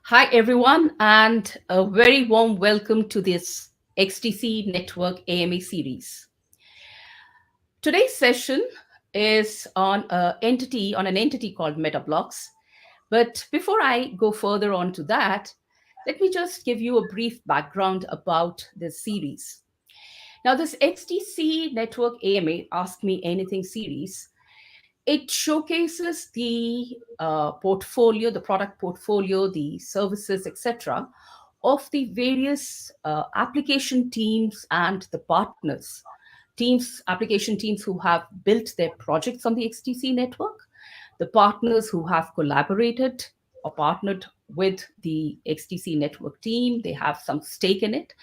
Hi, everyone, and a very warm welcome to this XDC Network AMA series. Today's session is on an entity called Metabloqs. But before I go further on to that, let me just give you a brief background about this series. Now, this XDC Network AMA Ask Me Anything series, it showcases the portfolio, the product portfolio, the services, etc., of the various application teams and the partners, application teams who have built their projects on the XDC network, the partners who have collaborated or partnered with the XDC network team, they have some stake in it.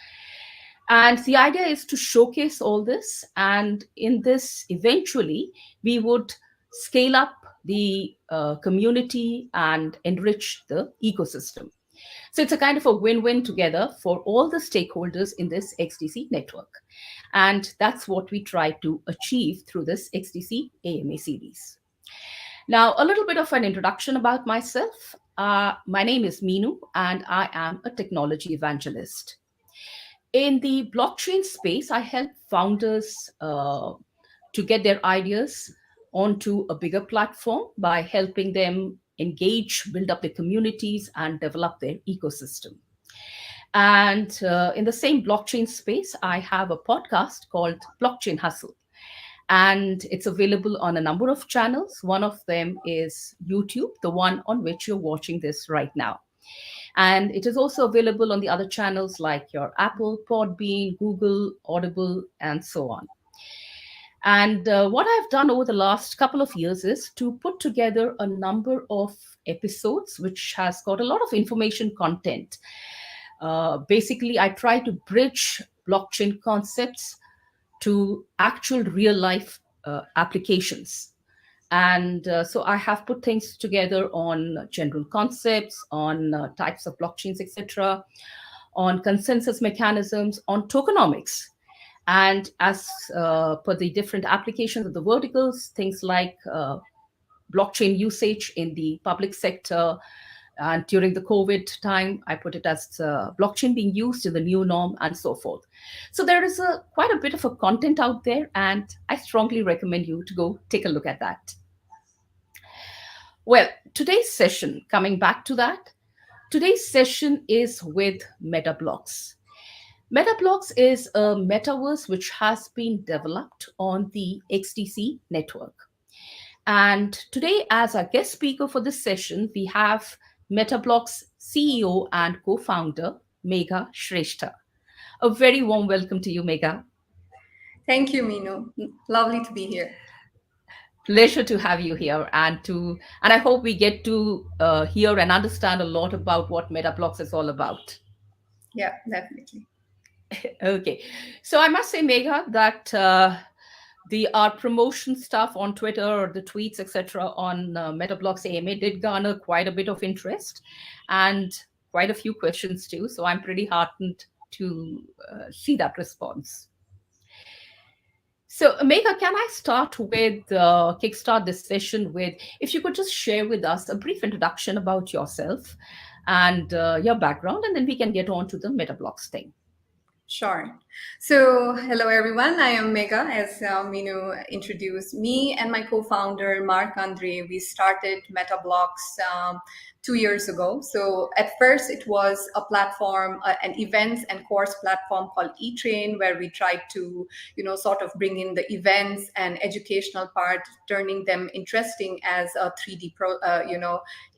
And the idea is to showcase all this. And in this, eventually, we would scale up the community and enrich the ecosystem. So it's a kind of a win-win together for all the stakeholders in this XDC network. And that's what we try to achieve through this XDC AMA series. Now, a little bit of an introduction about myself. My name is Meenu, and I am a technology evangelist. In the blockchain space, I help founders to get their ideas onto a bigger platform by helping them engage, build up their communities, and develop their ecosystem. And in the same blockchain space, I have a podcast called Blockchain Hustle. And it's available on a number of channels. One of them is YouTube, the one on which you're watching this right now. And it is also available on the other channels like your Apple, Podbean, Google, Audible, and so on. And what I've done over the last couple of years is to put together a number of episodes, which has got a lot of information content. Basically, I try to bridge blockchain concepts to actual real life applications. And so I have put things together on general concepts, on types of blockchains, etc., on consensus mechanisms, on tokenomics. And as per the different applications of the verticals, things like blockchain usage in the public sector. And during the COVID time, I put it as blockchain being used in the new norm and so forth. So there is quite a bit of a content out there, and I strongly recommend you to go take a look at that. Well, today's session, coming back to that, today's session is with Metabloqs. Metabloqs is a metaverse which has been developed on the XDC network. And today, as our guest speaker for this session, we have Metabloqs CEO and co-founder Megha Shrestha. A very warm welcome to you, Megha. Thank you, Meenu. Lovely to be here. Pleasure to have you here, and I hope we get to hear and understand a lot about what Metabloqs is all about. Yeah, definitely. Okay, so I must say, Megha, that the our promotion stuff on Twitter or the tweets, etc., on Metabloqs AMA did garner quite a bit of interest and quite a few questions too. So I'm pretty heartened to see that response. So, Megha, can I start with kickstart this session with if you could just share with us a brief introduction about yourself and your background, and then we can get on to the Metabloqs thing. Sure. So, hello everyone. I am Megha. As Meenu introduced me and my co-founder Mark Andre, we started Metabloqs 2 years ago. So, at first, it was a platform, an events and course platform called eTrain, where we tried to, sort of bring in the events and educational part, turning them interesting as a 3D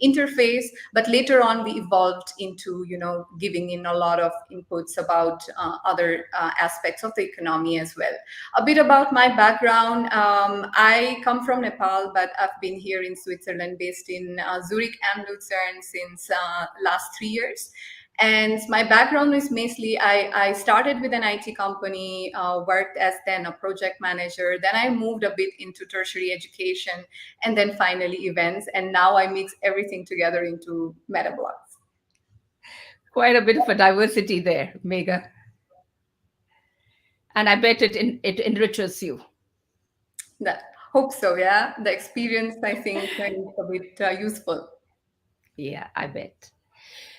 interface. But later on, we evolved into, giving in a lot of inputs about other aspects of the economy as well. A bit about my background. I come from Nepal, but I've been here in Switzerland, based in Zurich and Lucerne since last 3 years. And my background is mostly, I started with an IT company, worked as then a project manager. Then I moved a bit into tertiary education, and then finally events. And now I mix everything together into Metabloqs. Quite a bit of a diversity there, Megha. And I bet it enriches you. That hope so, yeah. The experience, I think, is a bit useful. Yeah, I bet.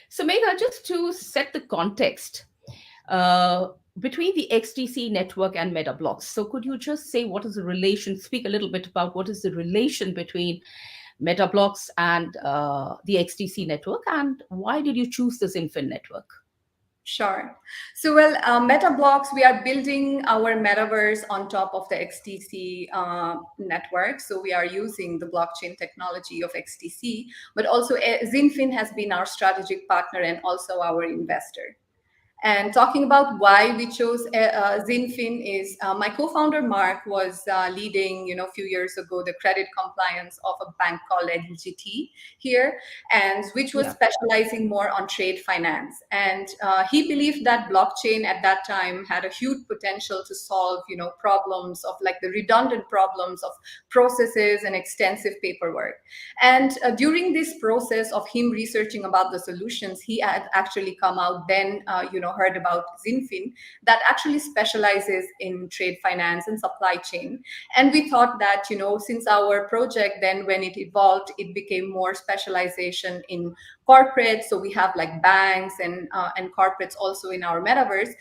So, Megha, just to set the context uh, between the XDC network and Metabloqs, so could you just say what is the relation? Speak a little bit about what is the relation between Metabloqs and the XDC network, and why did you choose this XinFin network? Sure. So, well, Metabloqs, we are building our metaverse on top of the XDC network. So, we are using the blockchain technology of XDC, but also XinFin has been our strategic partner and also our investor. And talking about why we chose XinFin is my co-founder Mark was leading, a few years ago, the credit compliance of a bank called LGT here, and which was Yeah. specializing more on trade finance. And he believed that blockchain at that time had a huge potential to solve, problems of like the redundant problems of processes and extensive paperwork. And during this process of him researching about the solutions, he had actually come out then, heard about XinFin that actually specializes in trade finance and supply chain. And we thought that, since our project then when it evolved, it became more specialization in corporate. So we have like banks and corporates also in our metaverse.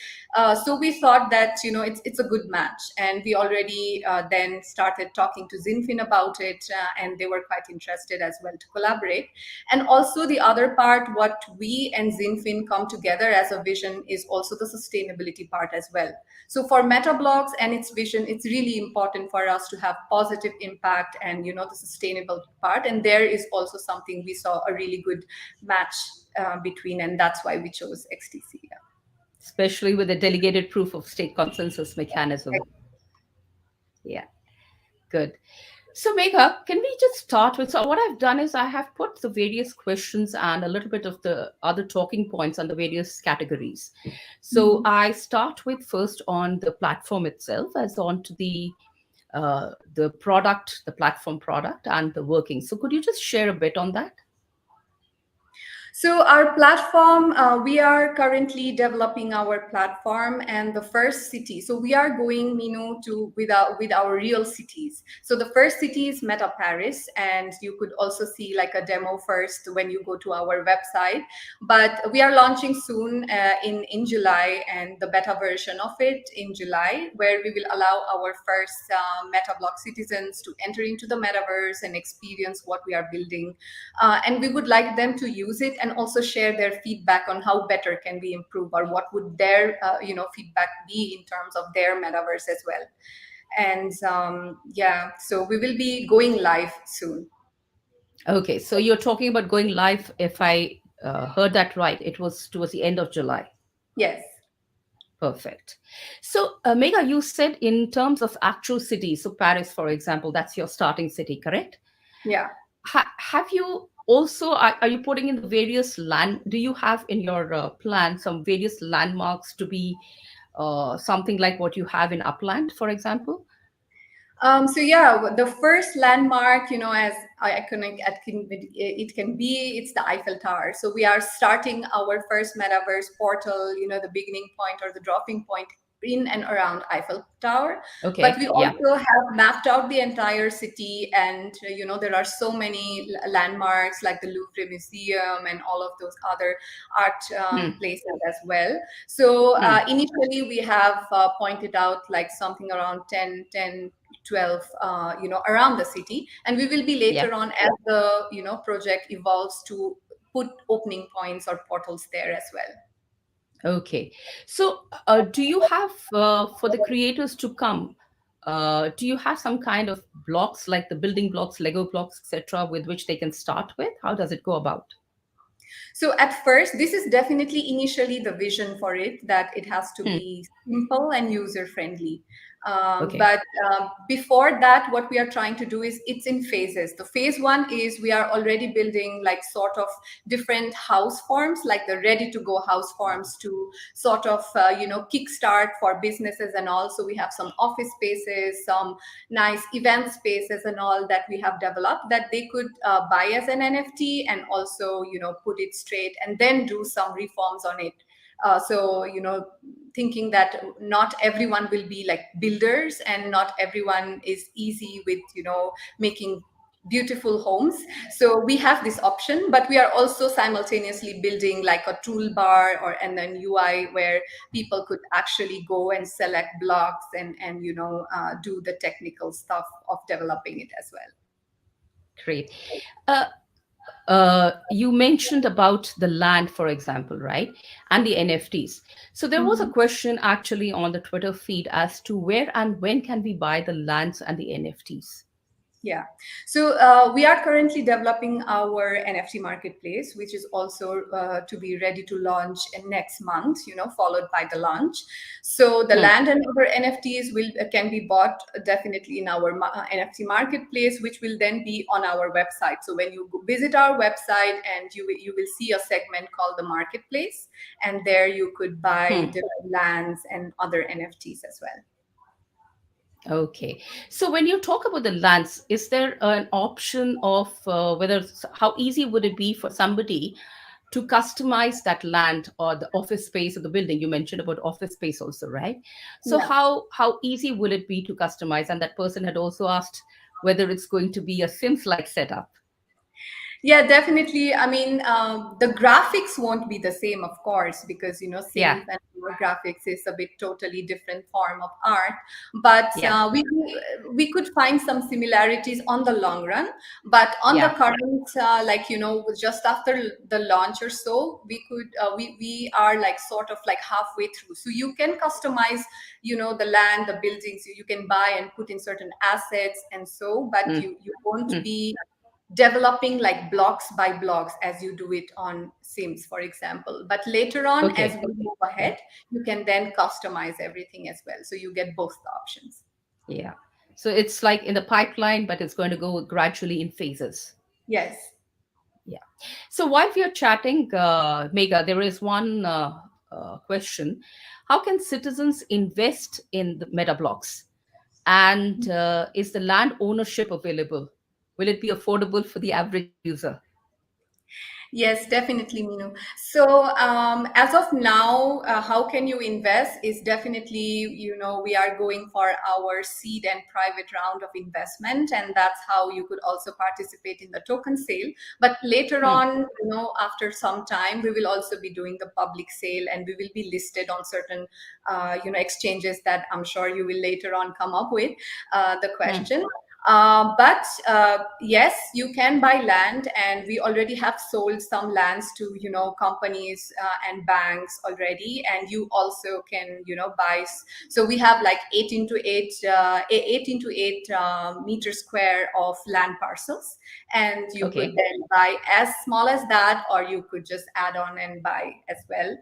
So we thought that, it's a good match. And we already then started talking to XinFin about it, and they were quite interested as well to collaborate. And also the other part, what we and XinFin come together as a vision is also the sustainability part as well. So for Metabloqs and its vision, it's really important for us to have positive impact and, the sustainable part. And there is also something we saw a really good match between, and that's why we chose XDC. Yeah. Especially with the delegated proof of stake consensus mechanism. Yeah, good. So, Megha, can we just start with? So, what I've done is I have put the various questions and a little bit of the other talking points on the various categories. So, Mhm. I start with first on the platform itself, as on to the product, the platform product, and the working. So, could you just share a bit on that? So our platform, we are currently developing our platform and the first city. So we are going, to with our real cities. So the first city is Meta Paris, and you could also see like a demo first when you go to our website. But we are launching soon in July, and the beta version of it in July, where we will allow our first Metabloq citizens to enter into the metaverse and experience what we are building. And we would like them to use it and also share their feedback on how better can we improve or what would their feedback be in terms of their metaverse as well. And yeah, so we will be going live soon. Okay, so you're talking about going live. If I heard that right, it was towards the end of July. Yes. Perfect. So, Megha, you said in terms of actual cities, so Paris, for example, that's your starting city, correct? Yeah. Have you also, are you putting in the various land, do you have in your plan some various landmarks to be something like what you have in Upland, for example? So yeah, the first landmark, as iconic it can be, it's the Eiffel Tower. So we are starting our first metaverse portal, the beginning point or the dropping point in and around Eiffel Tower. But Okay, we yeah. also have mapped out the entire city, and there are so many landmarks like the Louvre Museum and all of those other art Hmm, places as well. So hmm, initially we have pointed out like something around 12 around the city, and we will be yeah. later on as the project evolves to put opening points or portals there as well. Okay. So, do you have, for the creators to come, do you have some kind of blocks like the building blocks, Lego blocks, etc., with which they can start with? How does it go about? So at first, this is definitely initially the vision for it, that it has to Hmm, be simple and user friendly. okay. But before that, what we are trying to do is it's in phases. The phase one is we are already building like sort of different house forms, like the ready to go house forms to sort of, kickstart for businesses and all. So we have some office spaces, some nice event spaces and all that we have developed that they could buy as an NFT and also, put it straight and then do some reforms on it. So, thinking that not everyone will be like builders and not everyone is easy with, making beautiful homes. So we have this option, but we are also simultaneously building like a toolbar or and then UI where people could actually go and select blocks and do the technical stuff of developing it as well. Great. Uh, you mentioned about the land, for example, right? And the NFTs. So there was a Mhm. question actually on the Twitter feed as to where and when can we buy the lands and the NFTs? Yeah. So we are currently developing our NFT marketplace, which is also to be ready to launch in next month, followed by the launch. So the Hmm. land and our NFTs will can be bought definitely in our NFT marketplace, which will then be on our website. So when you visit our website, and you will see a segment called the marketplace, and there you could buy Hmm. different lands and other NFTs as well. Okay. So when you talk about the lands, is there an option of whether how easy would it be for somebody to customize that land or the office space of the building? You mentioned about office space also, right? So Yeah. how easy will it be to customize? And that person had also asked whether it's going to be a Sims like setup. Yeah, definitely. I mean, the graphics won't be the same, of course, because Yeah, synth and graphics is a bit totally different form of art. But yeah, we could find some similarities on the long run. But on the yeah. current, just after the launch or so, we are like sort of like halfway through. So you can customize, the land, the buildings. You can buy and put in certain assets and so, but Mm, you won't mm. be developing like blocks by blocks as you do it on Sims, for example. But later on, as Okay. we move Yeah, ahead, you can then customize everything as well. So you get both the options. yeah. So it's like in the pipeline, but it's going to go gradually in phases. Yes. Yeah. So while we are chatting, Megha, there is one question. How can citizens invest in the Metablocks? And is the land ownership available? Will it be affordable for the average user? Yes, definitely, Minu. So, as of now, how can you invest is definitely, we are going for our seed and private round of investment, and that's how you could also participate in the token sale. But later Hmm. on, after some time, we will also be doing the public sale, and we will be listed on certain, exchanges that I'm sure you will later on come up with the Hmm. question. But yes, you can buy land, and we already have sold some lands to companies and banks already. And you also can buy. So we have like 8 into 8 meter square of land parcels, and you could Okay. then buy as small as that, or you could just add on and buy as well.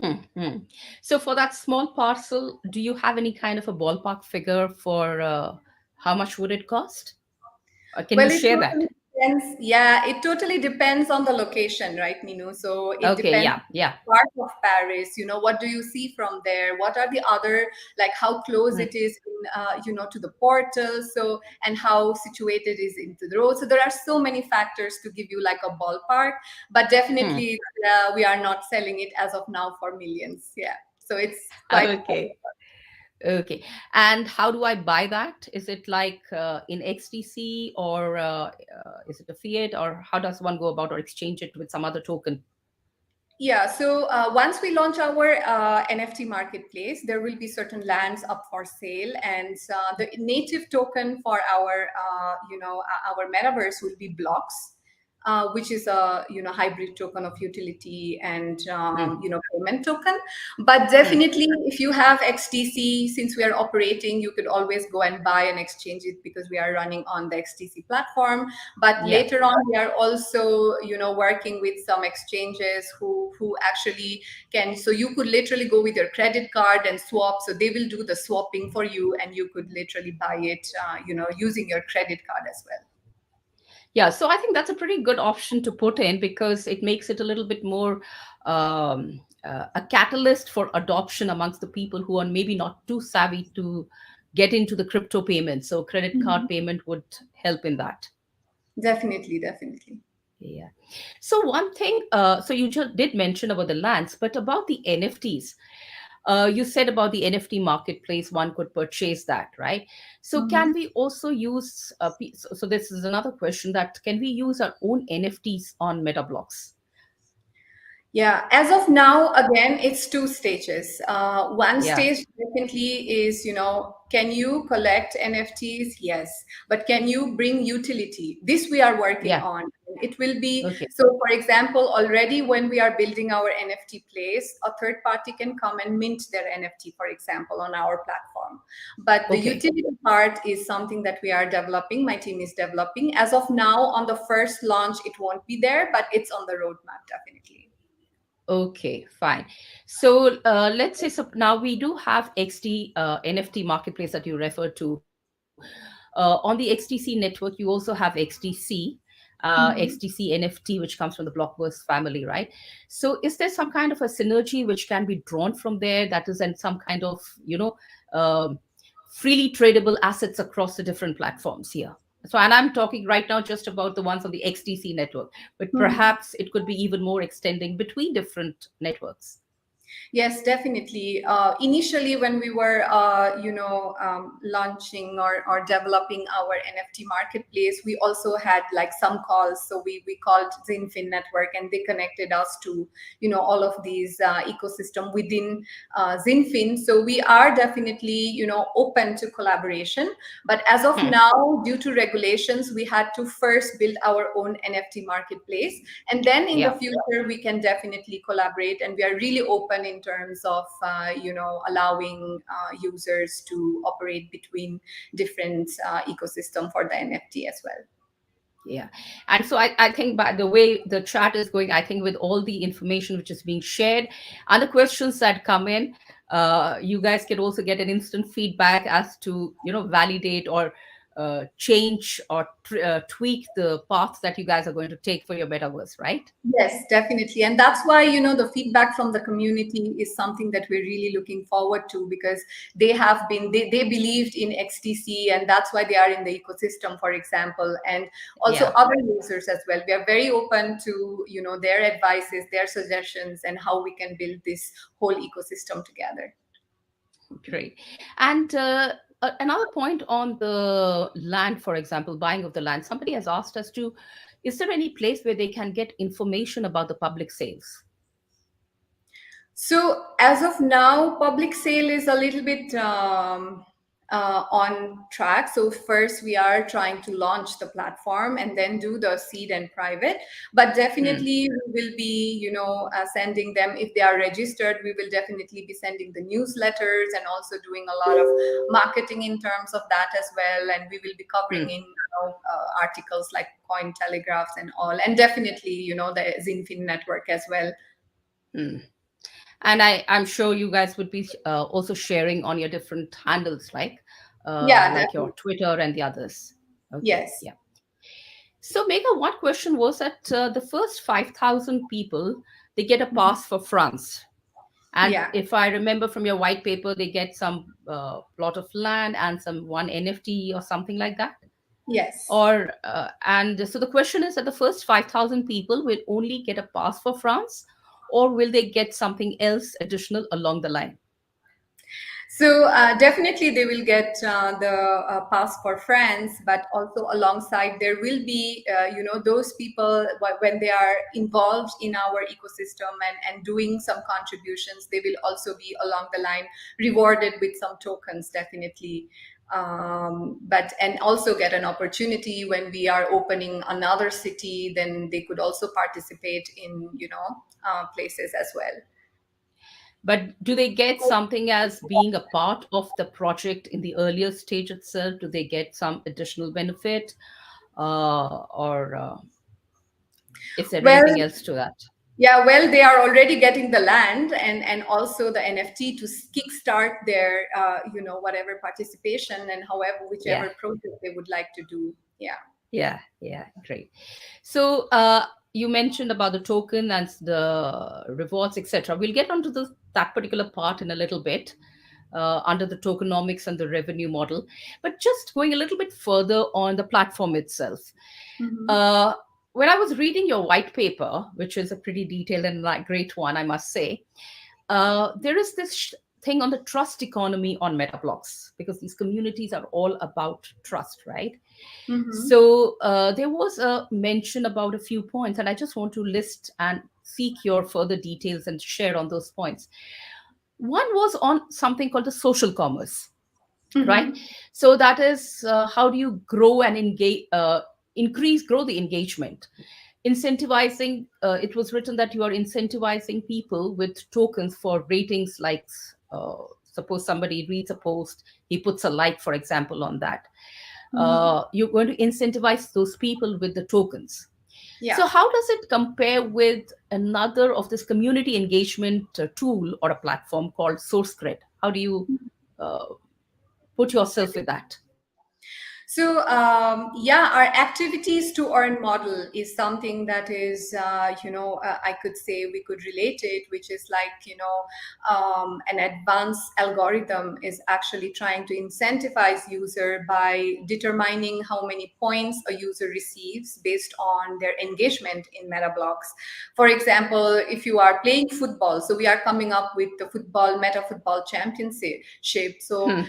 Hmm. Hmm. So for that small parcel, do you have any kind of a ballpark figure for how much would it cost? Can you Well, it share that? totally depends. Yeah, it totally depends on the location, right, Minu? So it Okay. depends Yeah. Yeah. part of Paris. What do you see from there? What are the other, like how close Hmm. it is, to the portal? So and how situated is into the road. So there are so many factors to give you like a ballpark, but Hmm. definitely we are not selling it as of now for millions. Yeah, so it's quite. Okay. Okay. And how do I buy that? Is it like in XDC or is it a fiat or how does one go about or exchange it with some other token? Yeah, so once we launch our NFT marketplace, there will be certain lands up for sale, and the native token for our metaverse will be blocks, which is a hybrid token of utility and Hmm. payment token. But Hmm. definitely, if you have XDC, since we are operating, you could always go and buy and exchange it because we are running on the XDC platform. But Yeah. later on, we are also working with some exchanges who actually can. So you could literally go with your credit card and swap. So they will do the swapping for you, and you could literally buy it using your credit card as well. Yeah. So I think that's a pretty good option to put in because it makes it a little bit more a catalyst for adoption amongst the people who are maybe not too savvy to get into the crypto payments. So credit card Mhm. payment would help in that. Definitely, definitely. Yeah. So one thing, so you just did mention about the lands, but about the NFTs. You said about the NFT marketplace, one could purchase that, right? So Mhm. can we also use, so this is another question, that can we use our own NFTs on Metabloqs? Yeah, as of now, again, it's two stages. One Yeah, stage definitely is, can you collect NFTs? Yes. But can you bring utility? This we are working yeah, on. It will be, okay, so for example, already when we are building our NFT place, a third party can come and mint their NFT, for example, on our platform. But the okay. utility part is something that we are developing. My team is developing. As of now, on the first launch, it won't be there, but it's on the roadmap, definitely. Okay, fine. So let's say, so now we do have XD NFT marketplace that you referred to. On the XDC network, you also have XDC, Mhm. XDC NFT, which comes from the Blockverse family, right? So is there some kind of a synergy which can be drawn from there, that is, and some kind of, um, freely tradable assets across the different platforms here? So, and I'm talking right now just about the ones on the XDC network, but Mhm. perhaps it could be even more extending between different networks. Yes, definitely. Initially, when we were, launching or developing our NFT marketplace, we also had like some calls. So we called XinFin Network, and they connected us to, all of these ecosystem within XinFin. So we are definitely, open to collaboration. But as of Hmm. now, due to regulations, we had to first build our own NFT marketplace, and then in the Yeah. future we can definitely collaborate, and we are really open in terms of allowing users to operate between different ecosystem for the NFT as well. Yeah. And so I think by the way the chat is going, I think with all the information which is being shared and the questions that come in, you guys can also get an instant feedback as to, validate or change or tweak the path that you guys are going to take for your metaverse, right? Yes, definitely. And that's why, the feedback from the community is something that we're really looking forward to, because they believed in XDC, and that's why they are in the ecosystem, for example, and also Yeah. other users as well. We are very open to, their advices, their suggestions, and how we can build this whole ecosystem together. Great. And another point on the land, for example, buying of the land, somebody has asked us to, is there any place where they can get information about the public sales? So as of now, public sale is a little bit on track. So first, we are trying to launch the platform and then do the seed and private. But Hmm. definitely, we will be, sending them if they are registered. We will definitely be sending the newsletters and also doing a lot of marketing in terms of that as well. And we will be covering Hmm. in, articles like Coin Telegraphs and all, and definitely, the Zinfin network as well. Hmm. And I'm sure you guys would be also sharing on your different handles, Yeah, like your definitely. Twitter and the others. Okay, Yes. yeah. So, Megha, one question was that the first 5,000 people, they get a Mhm. pass for France. And Yeah. if I remember from your white paper, they get some plot of land and some one NFT or something like that. Yes. Or and so the question is that the first 5,000 people will only get a pass for France, or will they get something else additional along the line? So definitely they will get the pass for France, but also alongside there will be, those people when they are involved in our ecosystem and doing some contributions, they will also be along the line rewarded with some tokens, definitely. But and also get an opportunity when we are opening another city, then they could also participate in, places as well. But do they get something as being a part of the project in the earlier stage itself? Do they get some additional benefit, or is there Well, anything else to that? yeah, well, they are already getting the land and also the NFT to kickstart their, whatever participation and however, Yeah, whichever project they would like to do. Yeah. yeah, yeah, great. So you mentioned about the token and the rewards, etc. We'll get onto that particular part in a little bit, under the tokenomics and the revenue model. But just going a little bit further on the platform itself. Mhm. Uh, when I was reading your white paper, which is a pretty detailed and great one, I must say, there is this thing on the trust economy on Metabloqs, because these communities are all about trust, right? Mm-hmm. So there was a mention about a few points, and I just want to list and seek your further details and share on those points. One was on something called the social commerce, right? Mm-hmm. So that is how do you grow and engage, grow the engagement, incentivizing. It was written that you are incentivizing people with tokens for ratings, like suppose somebody reads a post, he puts a like, for example, on that. Mm-hmm. You're going to incentivize those people with the tokens. Yeah. So how does it compare with another of this community engagement tool or a platform called SourceGrid? How do you uh, put yourself with that? So yeah, our activities to earn model is something that is, I could say we could relate it, which is like, an advanced algorithm is actually trying to incentivize user by determining how many points a user receives based on their engagement in Metabloqs. For example, if you are playing football, so we are coming up with the Meta Football Championship. So Hmm.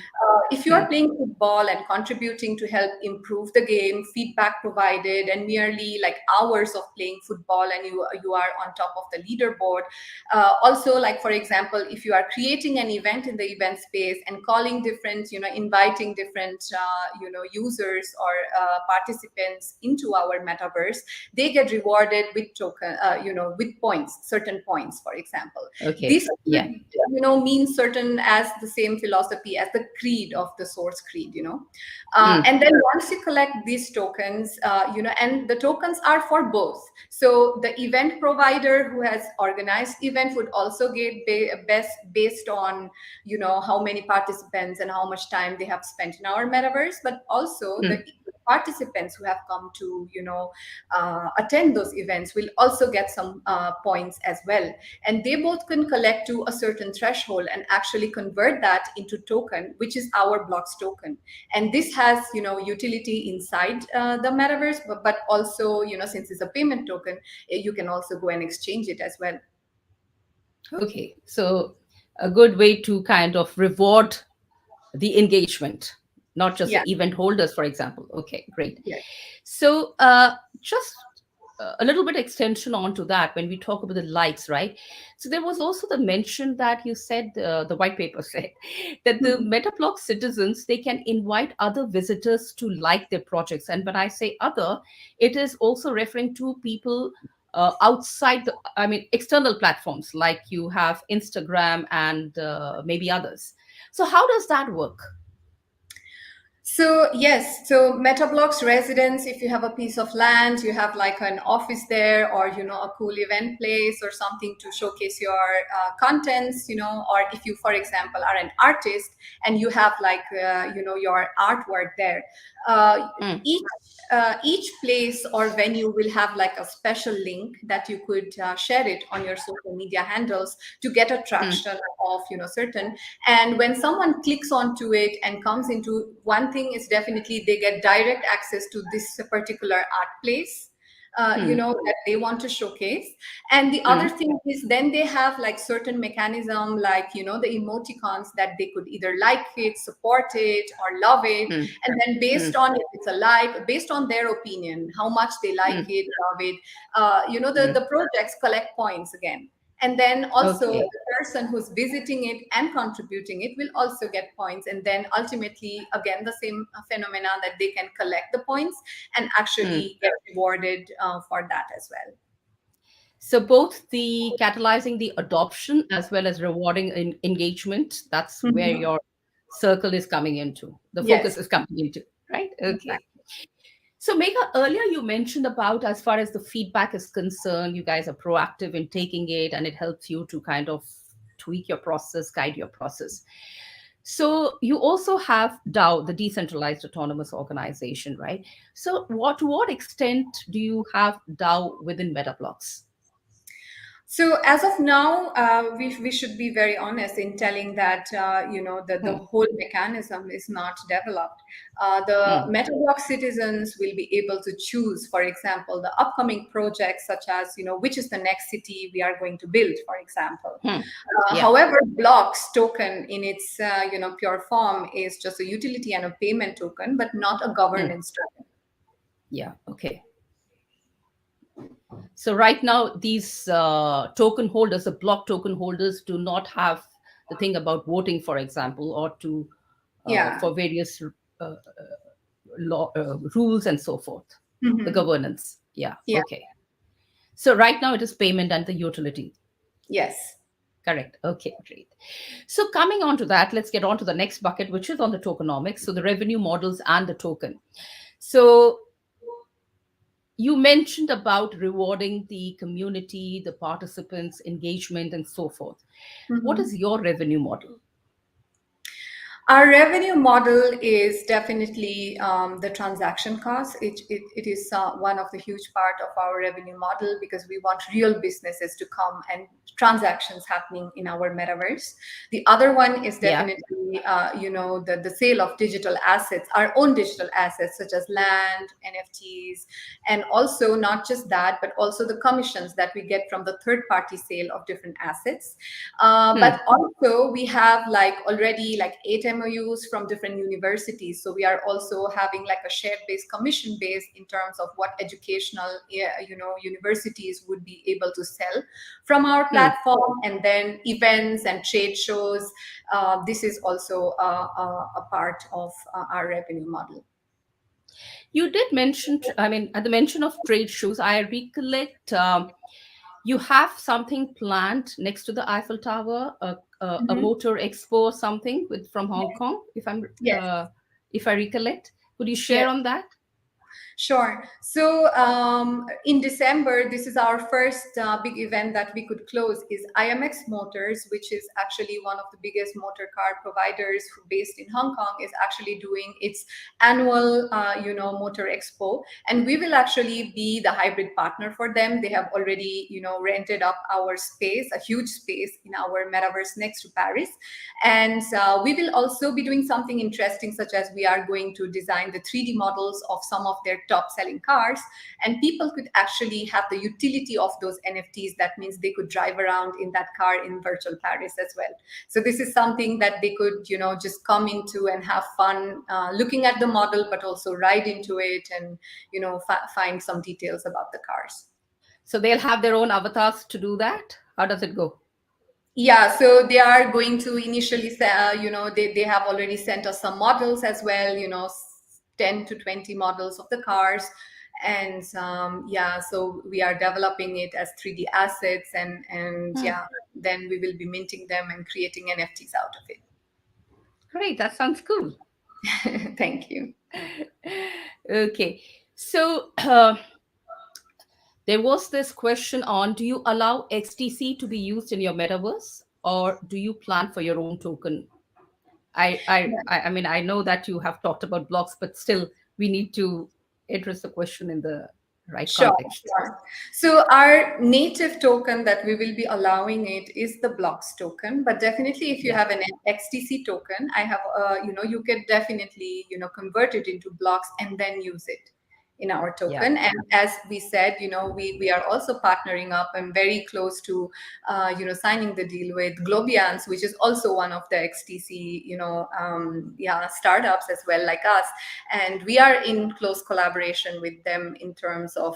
if you Hmm. are playing football and contributing to help improve the game, feedback provided, and merely like hours of playing football, and you are on top of the leaderboard. Also, like for example, if you are creating an event in the event space and calling different, inviting different, users or participants into our metaverse, they get rewarded with token, with points, certain points, for example. Okay. This Yeah. could, mean certain as the same philosophy as the creed of the source creed, Hmm. and then once you collect these tokens, and the tokens are for both. So the event provider who has organized event would also get best based on, how many participants and how much time they have spent in our metaverse, but also the Hmm. participants who have come to, attend those events will also get some points as well, and they both can collect to a certain threshold and actually convert that into token, which is our blocks token. And this has, utility inside the metaverse, but also, since it's a payment token, you can also go and exchange it as well. Okay. So a good way to kind of reward the engagement, not just Yeah. the event holders, for example. Okay, great. Yeah. So just a little bit extension onto that when we talk about the likes, right? So there was also the mention that you said, the white paper said that the Mhm. Metablock citizens, they can invite other visitors to like their projects. And when I say other, it is also referring to people outside the, I mean, external platforms, like you have Instagram and maybe others. So how does that work? So yes, so Metabloqs residents, if you have a piece of land, you have like an office there, or a cool event place or something to showcase your contents, or if you, for example, are an artist and you have like your artwork there, uh, Mm, each each place or venue will have like a special link that you could share it on your social media handles to get a mm, traction of certain. And when someone clicks onto it and comes into, one thing is definitely they get direct access to this particular art place, mm, that they want to showcase. And the other mm, thing is then they have like certain mechanism, like, the emoticons that they could either like it, support it, or love it. mm, And then based mm, on if it's a like, based on their opinion, how much they like mm, it, love it, mm. the projects collect points again. And then also Okay. the person who's visiting it and contributing it will also get points. And then ultimately, again, the same phenomena that they can collect the points and Mm. actually get rewarded for that as well. So both the catalyzing the adoption as well as rewarding engagement, that's where Mhm. your circle is coming into, the focus Yes, is coming into, right? Okay. exactly. So Megha, earlier you mentioned about, as far as the feedback is concerned, you guys are proactive in taking it and it helps you to kind of tweak your process, guide your process. So you also have DAO, the decentralized autonomous organization, right? So to what extent do you have DAO within Metabloqs? So as of now, we should be very honest in telling that the Hmm, whole mechanism is not developed. The hmm, Metabloq citizens will be able to choose, for example, the upcoming projects such as which is the next city we are going to build, for example. hmm. Yeah. However, blocks token in its pure form is just a utility and a payment token, but not a Hmm. governance token. Yeah. Okay. So right now, these token holders, the block token holders, do not have the thing about voting, for example, or to Yeah. for various law rules and so forth. The Hmm. governance. Yeah. Yeah. Okay. So right now it is payment and the utility. Yes. Correct. Okay, great. So coming on to that, let's get on to the next bucket, which is on the tokenomics. So the revenue models and the token. So you mentioned about rewarding the community, the participants, engagement, and so forth. What Mhm. is your revenue model? Our revenue model is definitely the transaction cost. It is one of the huge part of our revenue model because we want real businesses to come and transactions happening in our metaverse. The other one is Yeah. definitely, the sale of digital assets, our own digital assets such as land, NFTs, and also not just that, but also the commissions that we get from the third party sale of different assets. Hmm. But also we have like already like 8 MOUs from different universities. So we are also having like a shared based commission base in terms of what educational, universities would be able to sell from our Hmm. platform, and then events and trade shows. This is also a part of our revenue model. You did mention, I mean, at the mention of trade shows, I recollect you have something planned next to the Eiffel Tower, a Mhm. motor expo or something with from Hong Kong, Yes. if I recollect. Could you share Yes. on that? Sure. So in December, this is our first big event that we could close is IMX Motors, which is actually one of the biggest motor car providers based in Hong Kong, is actually doing its annual, motor expo. And we will actually be the hybrid partner for them. They have already, rented up our space, a huge space in our metaverse next to Paris. And we will also be doing something interesting, such as we are going to design the 3D models of some of their top selling cars. And people could actually have the utility of those NFTs. That means they could drive around in that car in virtual Paris as well. So this is something that they could, just come into and have fun looking at the model, but also ride into it and, find some details about the cars. So they'll have their own avatars to do that. How does it go? Yeah, so they are going to initially, they have already sent us some models as well, 10 to 20 models of the cars. And yeah, so we are developing it as 3D assets, and Hmm. yeah, then we will be minting them and creating NFTs out of Great, that sounds cool. it. Thank you. Okay, so there was this question on: do you allow XDC to be used in your metaverse, or do you plan for your own token? I mean, I know that you have talked about blocks, but still, we need to address the question in the right Sure, context. sure. So our native token that we will be allowing it is the blocks token. But definitely, if you Yeah, have an XDC token, I have, you can definitely, convert it into blocks and then use it in our yeah, token. And as we said, we are also partnering up and very close to, signing the deal with Globiance, which is also one of the XDC, yeah, startups as well, like us. And we are in close collaboration with them in terms of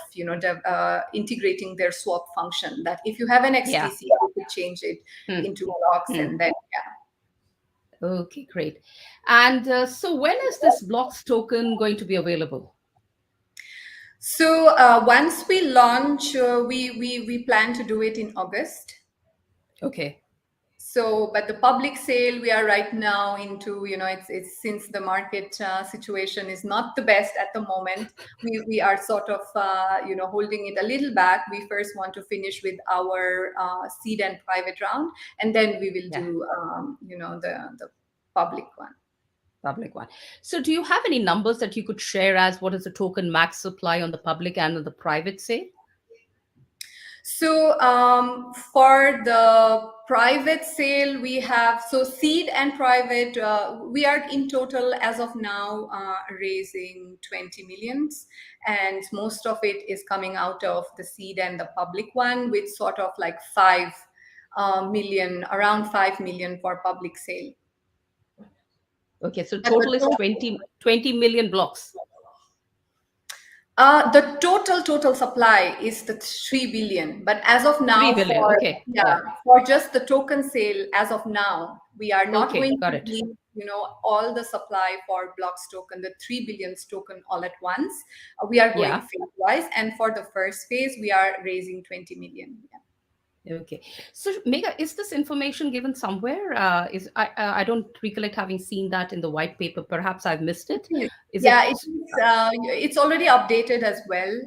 integrating their swap function, that if you have an yeah. XDC you could change it Hmm, into blocks, hmm. and then yeah. Okay, great. And so, when is this blocks token going to be available? So once we launch, we plan to do it in August. Okay, So, but the public sale, we are right now into, it's since the market situation is not the best at the moment, we are sort of, holding it a little back. We first want to finish with our seed and private round, and then we will yeah, do, the public one. public one. So, do you have any numbers that you could share as what is the token max supply on the public and on the private, say? So for the private sale, we have seed and private. We are in total as of now raising 20 millions, and most of it is coming out of the seed and the public one, with sort of like 5 million, around 5 million for public sale. Okay, so But the total is 20 million blocks. The total supply is the 3 billion, but as of 3 now, billion. for Okay. yeah, Yeah. for just the token sale, as of now, we are not Okay, going got to it. need, all the supply for blocks token, the 3 billions token all at once. We are going Yeah. phase wise, and for the first phase, we are raising 20 million. Yeah. Okay. So, Megha, is this information given somewhere? I don't recollect having seen that in the white paper. Perhaps I've missed it. Is Yeah, it it's already updated as well.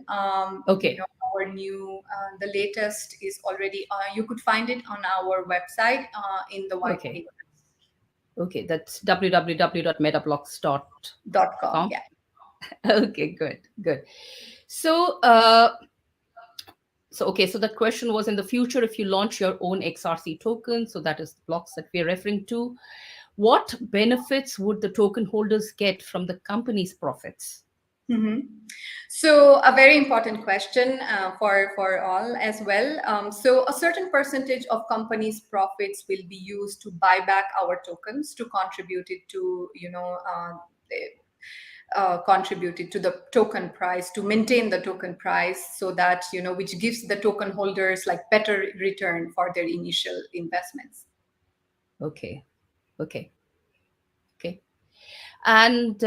okay? Our new, the latest is already, you could find it on our website in the white Okay. paper. Okay. That's www.metabloqs.com. .com. Yeah. Okay. Good. Good. So, okay. So the question was, in the future, if you launch your own XRC token, so that is the blocks that we're referring to, what benefits would the token holders get from the company's profits? Mm-hmm. So a very important question for all as well. So a certain percentage of companies' profits will be used to buy back our tokens, to contribute it to contributed to the token price, to maintain the token price, so that, which gives the token holders like better return for their initial investments. Okay. Okay. Okay. And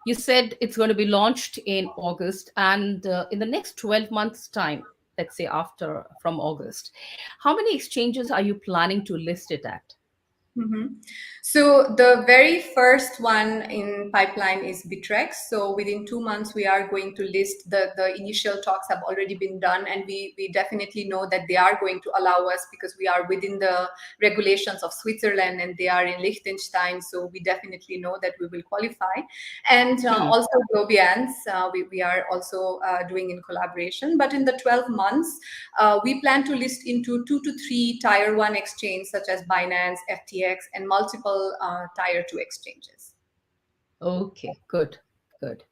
you said it's going to be launched in August, and in the next 12 months' time, let's say after from August, how many exchanges are you planning to list it at? Mm-hmm. So the very first one in pipeline is Bitrex. So within 2 months, we are going to list. The initial talks have already been done, and we definitely know that they are going to allow us, because we are within the regulations of Switzerland and they are in Liechtenstein. So we definitely know that we will qualify. And also Globians, we are also doing in collaboration. But in the 12 months, we plan to list into 2 to 3 tier 1 exchanges such as Binance, FTX, and multiple tier 2 exchanges. Okay, good, good.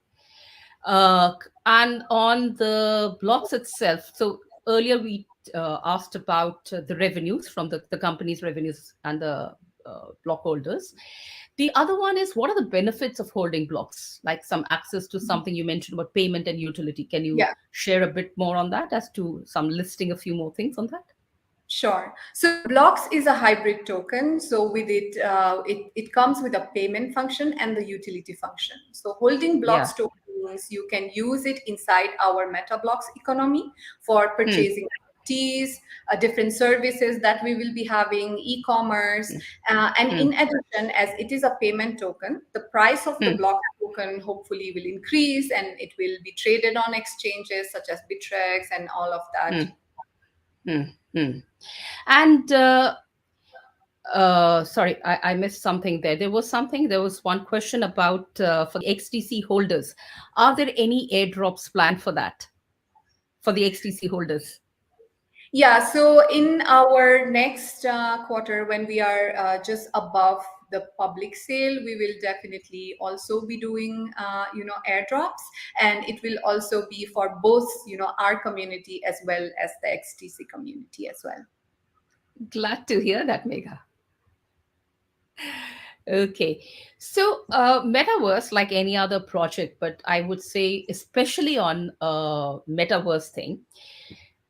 And on the blocks itself, so earlier we asked about the revenues from the company's revenues and the block holders. The other one is, what are the benefits of holding blocks? Like some access to something you mentioned about payment and utility. Can you Yeah. share a bit more on that, as to some listing a few more things on that? Sure. So Blocks is a hybrid token. So with it, it comes with a payment function and the utility function. So holding Yeah. Blocks token means you can use it inside our Metabloqs economy for purchasing NFTs, different services that we will be having, e-commerce. And in addition, as it is a payment token, the price of the Blocks token hopefully will increase, and it will be traded on exchanges such as Bitrex and all of that. And sorry, I missed something there. There was one question about for the XDC holders. Are there any airdrops planned for that, for the XDC holders? Yeah, so in our next quarter, when we are just above the public sale, we will definitely also be doing, airdrops, and it will also be for both, our community as well as the XDC community as well. Glad to hear that, Megha. Okay, so metaverse, like any other project, but I would say especially on metaverse thing,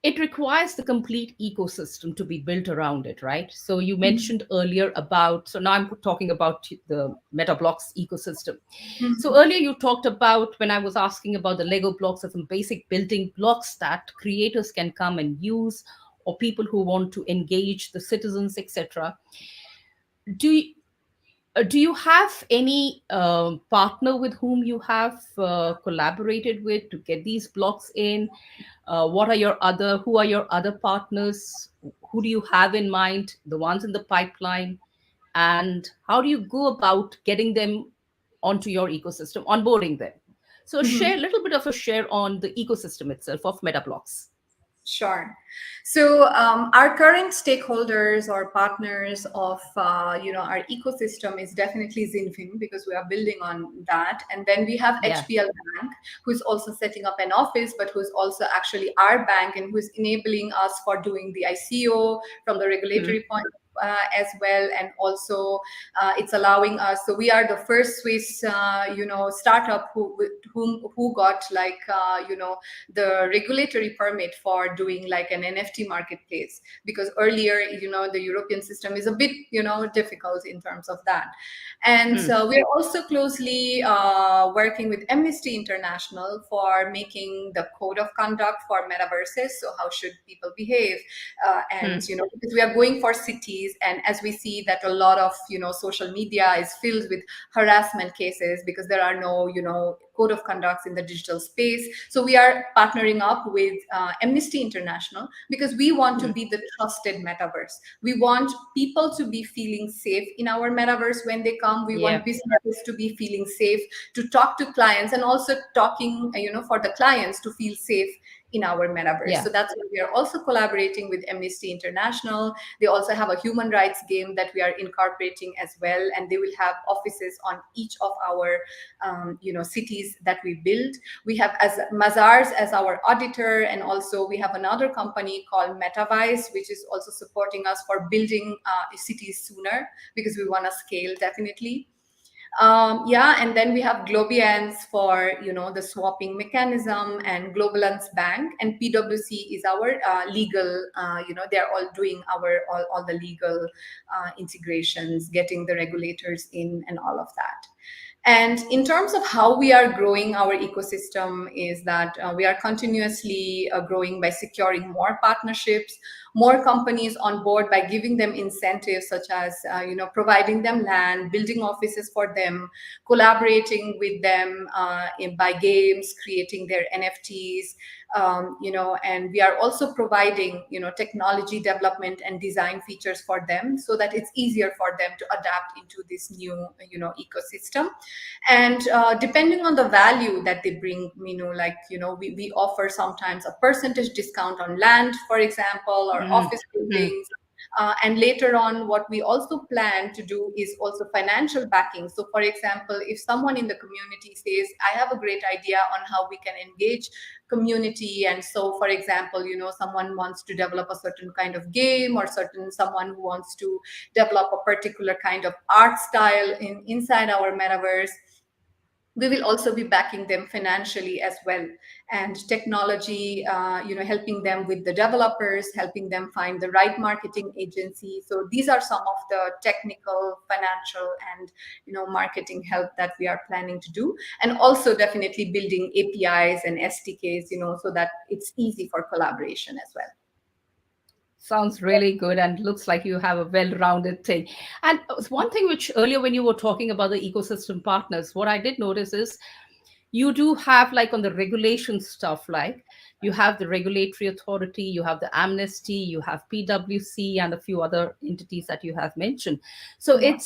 it requires the complete ecosystem to be built around it, right? So you mentioned earlier about, so now I'm talking about the Metabloqs ecosystem. So earlier you talked about, when I was asking about the Lego blocks, or some basic building blocks that creators can come and use, or people who want to engage the citizens, etc. Do do you have any partner with whom you have collaborated with to get these blocks in? Who are your other partners? Who do you have in mind, the ones in the pipeline? And how do you go about getting them onto your ecosystem, onboarding them? So share a little bit of a share on the ecosystem itself of Metabloqs. Sure. So our current stakeholders or partners of our ecosystem is definitely XinFin, because we are building on that, and then we have Yeah. HPL Bank, who's also setting up an office, but who's also actually our bank and who's enabling us for doing the ICO from the Mm, regulatory point as well, and also it's allowing us. So we are the first Swiss startup who got the regulatory permit for doing like an NFT marketplace, because earlier, the European system is a bit, difficult in terms of that. And mm, so we're also closely working with Amnesty International for making the code of conduct for metaverses. So how should people behave? And, mm, because we are going for cities, and as we see that a lot of, social media is filled with harassment cases because there are no, code of conducts in the digital space. So we are partnering up with Amnesty International, because we want to mm. be the trusted metaverse. We want people to be feeling safe in our metaverse when they come. We Yeah. want businesses to be feeling safe to talk to clients, and also talking, for the clients to feel safe in our metaverse. Yeah. So that's why we are also collaborating with Amnesty International. They also have a human rights game that we are incorporating as well, and they will have offices on each of our cities that we build. We have as Mazars as our auditor, and also we have another company called Metavice, which is also supporting us for building cities sooner, because we want to scale definitely. And then we have Globians for the swapping mechanism, and Globalance Bank, and PwC is our legal. They're all doing our all the legal integrations, getting the regulators in, and all of that. And in terms of how we are growing our ecosystem, is that we are continuously growing by securing more partnerships, more companies on board by giving them incentives, such as providing them land, building offices for them, collaborating with them by games, creating their NFTs, and we are also providing technology development and design features for them, so that it's easier for them to adapt into this new ecosystem. And depending on the value that they bring, we offer sometimes a percentage discount on land, for example, or Mm, office mm, buildings. And later on, what we also plan to do is also financial backing. So for example, if someone in the community says, I have a great idea on how we can engage community, and so for example, someone wants to develop a certain kind of game, or someone who wants to develop a particular kind of art style inside our metaverse, we will also be backing them financially as well, and technology, helping them with the developers, helping them find the right marketing agency. So these are some of the technical, financial, and marketing help that we are planning to do, and also definitely building APIs and SDKs, so that it's easy for collaboration as well. Sounds really good and looks like you have a well-rounded thing. And one thing which earlier when you were talking about the ecosystem partners, what I did notice is you do have like on the regulation stuff, like you have the regulatory authority, you have the amnesty, you have PwC and a few other entities that you have mentioned. So Yeah.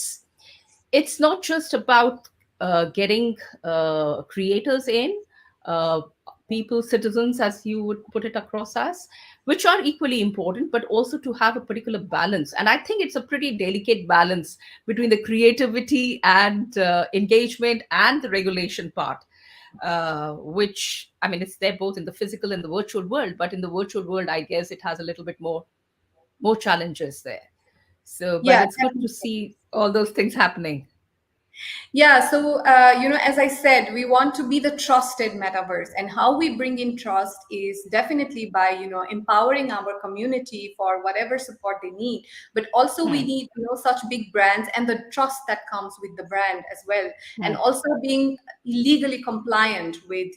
it's not just about getting creators in, uh, people, citizens, as you would put it across as, which are equally important, but also to have a particular balance. And I think it's a pretty delicate balance between the creativity and engagement and the regulation part, which, I mean, it's there both in the physical and the virtual world, but in the virtual world, I guess it has a little bit more challenges there. So, but Yeah. it's good to see all those things happening. Yeah, so as I said, we want to be the trusted metaverse, and how we bring in trust is definitely by empowering our community for whatever support they need. But also we Hmm. need such big brands, and the trust that comes with the brand as well, and Hmm. also being legally compliant with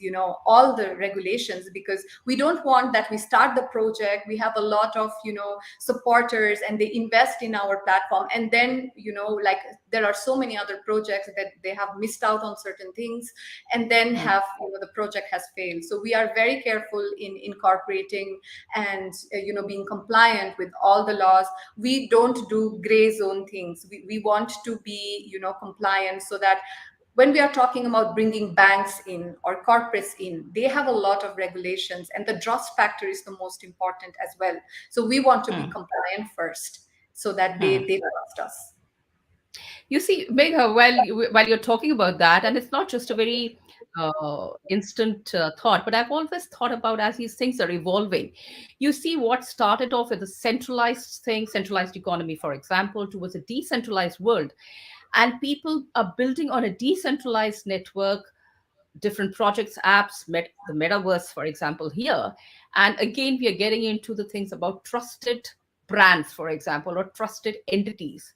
all the regulations, because we don't want that we start the project, we have a lot of supporters, and they invest in our platform, and then like there are so many other projects that they have missed out on certain things, and then Hmm. have the project has failed. So we are very careful in incorporating and being compliant with all the laws. We don't do gray zone things. We want to be compliant, so that when we are talking about bringing banks in or corporates in, they have a lot of regulations, and the trust factor is the most important as well. So we want to be compliant first so that they trust us. You see, Megha, while you're talking about that, and it's not just a very instant thought, but I've always thought about as these things are evolving. You see, what started off with a centralized thing, centralized economy, for example, towards a decentralized world, and people are building on a decentralized network, different projects, apps, the metaverse, for example, here. And again, we are getting into the things about trusted brands, for example, or trusted entities.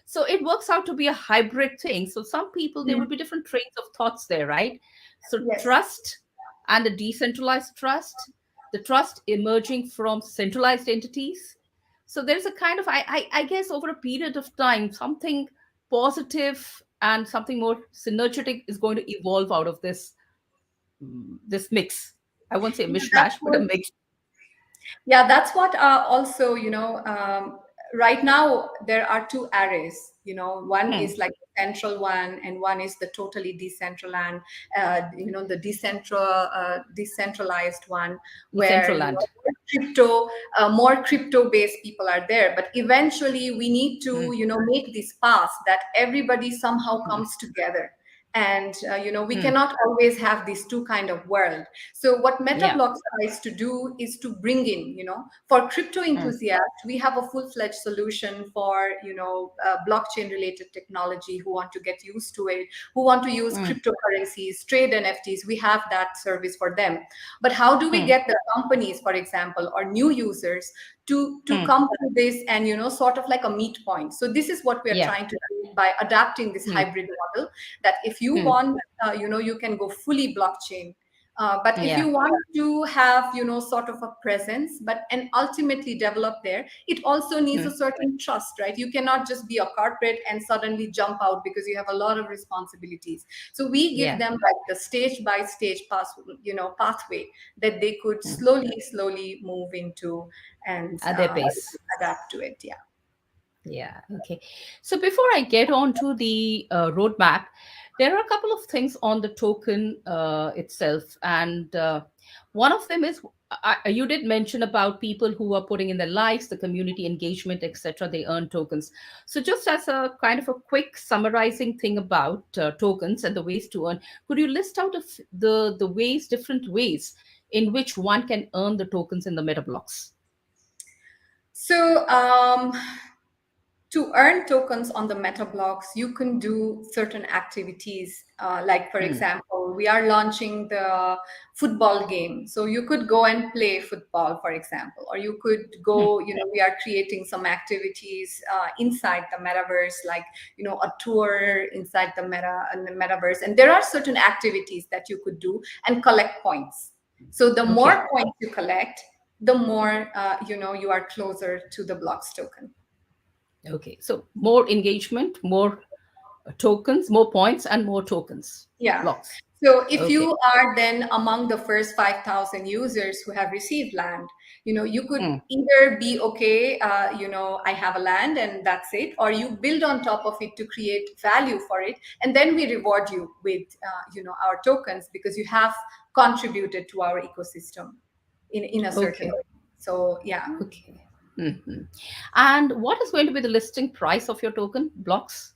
So it works out to be a hybrid thing. So some people, there Mm. would be different trains of thoughts there, right? So Yes. trust and the decentralized trust, the trust emerging from centralized entities. So there's a kind of, I guess, over a period of time, something positive and something more synergetic is going to evolve out of this mix. I won't say a Yeah, that's mishmash, but a what mix. Yeah, that's what also, right now there are two arrays. One Hmm. is like the central one, and one is the totally decentralized, the decentralized one, where Decentral land. more crypto-based people are there. But eventually, we need to, Hmm. make this path that everybody somehow Hmm. comes together. And we Hmm. cannot always have these two kind of world. So what Yeah. Metabloqs tries to do is to bring in, for crypto Hmm. enthusiasts, we have a full-fledged solution for, blockchain-related technology who want to get used to it, who want to use Hmm. cryptocurrencies, trade NFTs. We have that service for them. But how do we Hmm. get the companies, for example, or new users to Hmm. come to this and, sort of like a meet point? So this is what we are Yeah. trying to do by adapting this Hmm. hybrid model, that if you Hmm. want, you can go fully blockchain. But if Yeah. you want to have, sort of a presence, but and ultimately develop there, it also needs Hmm. a certain trust, right? You cannot just be a corporate and suddenly jump out because you have a lot of responsibilities. So we give Yeah. them like the stage by stage pathway that they could Hmm. slowly move into and At their pace. adapt to it. Yeah. Yeah. Okay. So before I get on to the roadmap, there are a couple of things on the token itself, and one of them is you did mention about people who are putting in their lives, the community engagement, etc. They earn tokens. So just as a kind of a quick summarizing thing about tokens and the ways to earn, could you list out the ways, different ways in which one can earn the tokens in the Metabloqs? So to earn tokens on the Metabloqs, you can do certain activities. Like, for Hmm. example, we are launching the football game. So you could go and play football, for example, or you could Hmm. go, we are creating some activities inside the metaverse, like, a tour inside the metaverse. And there are certain activities that you could do and collect points. So the Okay. more points you collect, the more, you are closer to the blocks token. Okay, so more engagement, more tokens, more points, and more tokens Yeah. blocks. So if Okay. you are then among the first 5,000 users who have received land, you could Hmm. either be okay, I have a land and that's it, or you build on top of it to create value for it, and then we reward you with, our tokens because you have contributed to our ecosystem in a certain Okay. way. So yeah. Okay. Mhm. And what is going to be the listing price of your token blocks?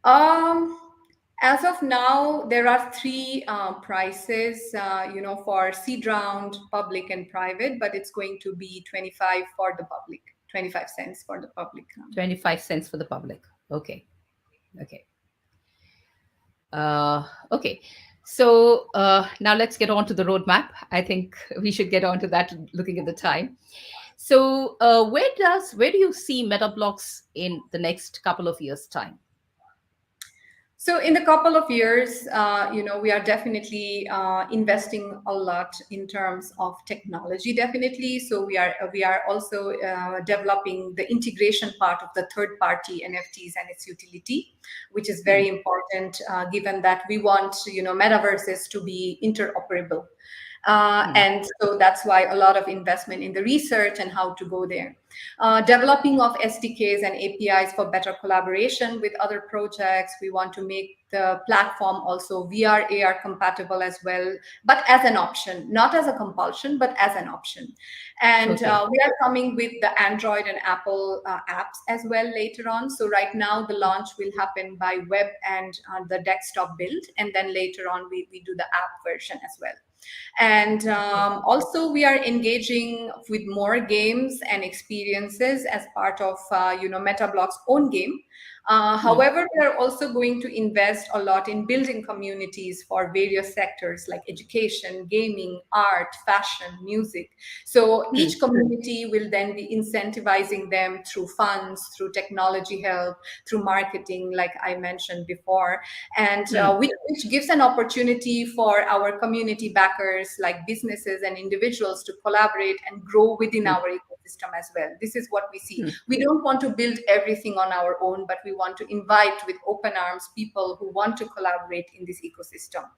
Um, as of now, there are three prices, for seed round, public, and private, but it's going to be 25 for the public, 25 cents for the public. 25 cents for the public. Okay. Okay. Okay. So now let's get on to the roadmap. I think we should get on to that looking at the time. So where do you see Metabloqs in the next couple of years' time? So in the couple of years, we are definitely investing a lot in terms of technology. Definitely, so we are also developing the integration part of the third party NFTs and its utility, which is Hmm. very important given that we want metaverses to be interoperable. And so that's why a lot of investment in the research and how to go there. Developing of SDKs and APIs for better collaboration with other projects. We want to make the platform also VR, AR compatible as well, but as an option, not as a compulsion, but as an option. And we are coming with the Android and Apple apps as well later on. So right now the launch will happen by web and the desktop build, and then later on we do the app version as well. And also we are engaging with more games and experiences as part of Metabloqs' own game. However, we are also going to invest a lot in building communities for various sectors like education, gaming, art, fashion, music. So each community will then be incentivizing them through funds, through technology help, through marketing, like I mentioned before, and which gives an opportunity for our community backers like businesses and individuals to collaborate and grow within our ecosystem as well. This is what we see. We don't want to build everything on our own, but we want to invite with open arms people who want to collaborate in this ecosystem.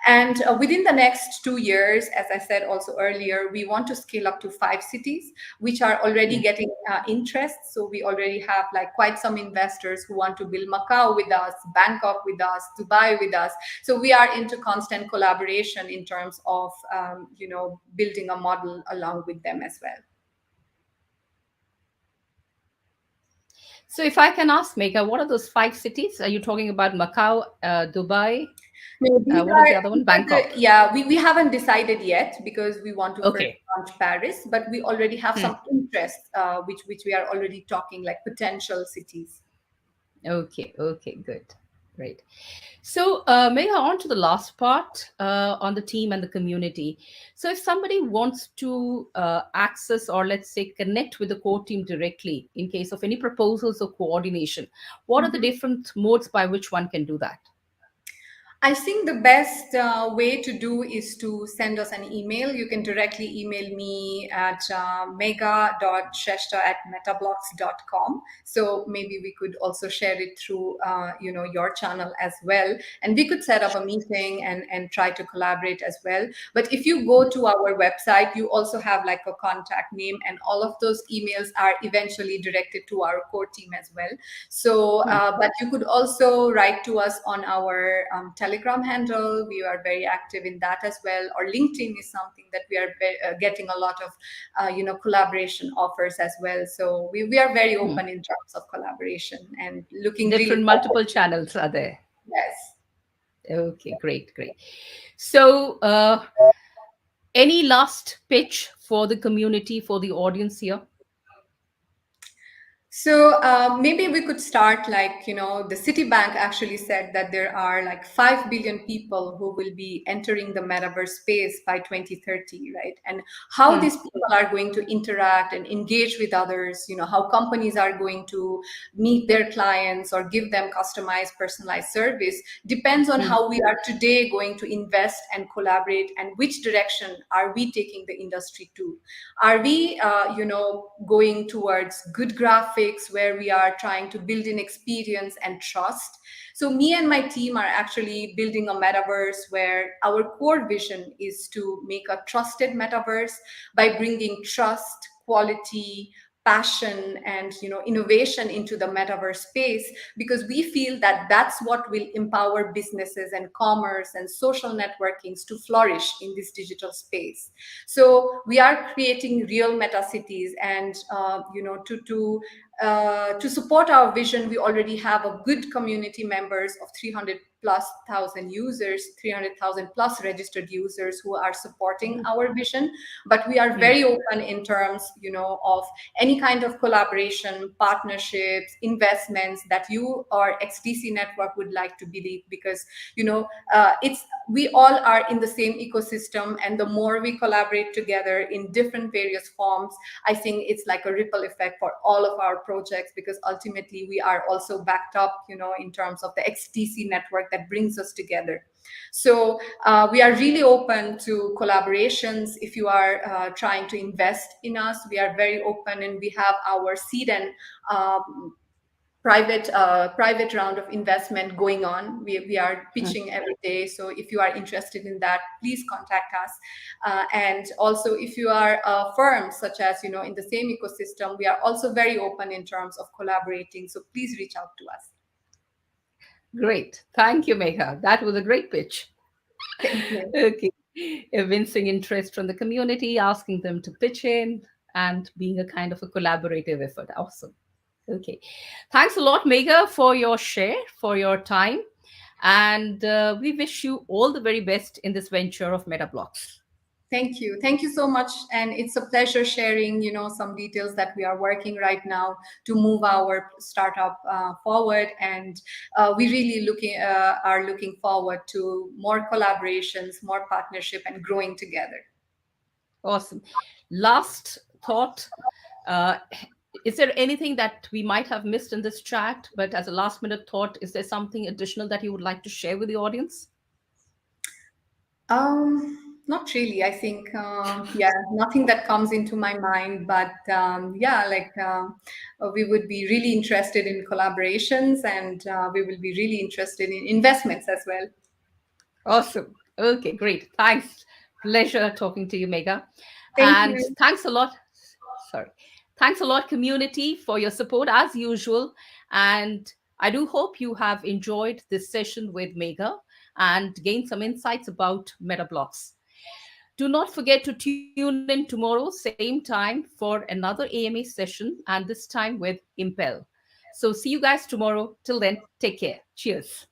And within the next 2 years, as I said also earlier, we want to scale up to 5 cities, which are already getting interest. So we already have like quite some investors who want to build Macau with us, Bangkok with us, Dubai with us. So we are into constant collaboration in terms of, building a model along with them as well. So if I can ask, Megha, what are those 5 cities? Are you talking about Macau, Dubai? No, what is the other one? Bangkok. We haven't decided yet because we want to first launch Paris, but we already have some interest, which we are already talking like potential cities. Okay, good. Great. So, Megha, on to the last part on the team and the community. So, if somebody wants to access or let's say connect with the core team directly in case of any proposals or coordination, what are the different modes by which one can do that? I think the best way to do is to send us an email. You can directly email me at megha.shrestha@metabloqs.com. So maybe we could also share it through, your channel as well. And we could set up a meeting and try to collaborate as well. But if you go to our website, you also have like a contact name, and all of those emails are eventually directed to our core team as well. So, but you could also write to us on our Telegram handle. We are very active in that as well. Or LinkedIn is something that we are getting a lot of, collaboration offers as well. So we are very open in terms of collaboration and looking different multiple channels are there. Yes. Okay, great. So, any last pitch for the community, for the audience here? So maybe we could start like, the Citibank actually said that there are like 5 billion people who will be entering the metaverse space by 2030, right? And how these people are going to interact and engage with others, how companies are going to meet their clients or give them customized, personalized service depends on how we are today going to invest and collaborate, and which direction are we taking the industry to. Are we, going towards good graphics, where we are trying to build in experience and trust? So me and my team are actually building a metaverse where our core vision is to make a trusted metaverse by bringing trust, quality, passion, and innovation into the metaverse space, because we feel that that's what will empower businesses and commerce and social networkings to flourish in this digital space. So we are creating real meta cities, and to support our vision, we already have a good community members of 300,000+ users, 300,000+ registered users who are supporting our vision. But we are very open in terms, of any kind of collaboration, partnerships, investments that you or XDC network would like to believe, because we all are in the same ecosystem, and the more we collaborate together in different various forms, I think it's like a ripple effect for all of our projects, because ultimately we are also backed up, in terms of the XDC network that brings us together. So we are really open to collaborations. If you are trying to invest in us, we are very open, and we have our seed and private round of investment going on. We are Mm. pitching every day. So if you are interested in that, please contact us. And also, if you are a firm such as, in the same ecosystem, we are also very open in terms of collaborating. So please reach out to us. Great. Thank you, Megha. That was a great pitch. Thank you. Okay. Evincing interest from the community, asking them to pitch in, and being a kind of a collaborative effort. Awesome. Okay. Thanks a lot, Megha, for your share, for your time. And we wish you all the very best in this venture of Metabloqs. Thank you. Thank you so much. And it's a pleasure sharing, some details that we are working right now to move our startup forward. And we really are looking forward to more collaborations, more partnership, and growing together. Awesome. Last thought. Uh, is there anything that we might have missed in this chat? But as a last minute thought, is there something additional that you would like to share with the audience? Not really. I think, yeah, nothing that comes into my mind, but yeah, like we would be really interested in collaborations, and we will be really interested in investments as well. Awesome. Okay, great. Thanks. Pleasure talking to you, Megha. Thank And you. thanks a lot. Sorry. Thanks a lot, community, for your support as usual. And I do hope you have enjoyed this session with Megha and gained some insights about Metabloqs. Do not forget to tune in tomorrow, same time, for another AMA session, and this time with Impel. So, see you guys tomorrow. Till then, take care. Cheers.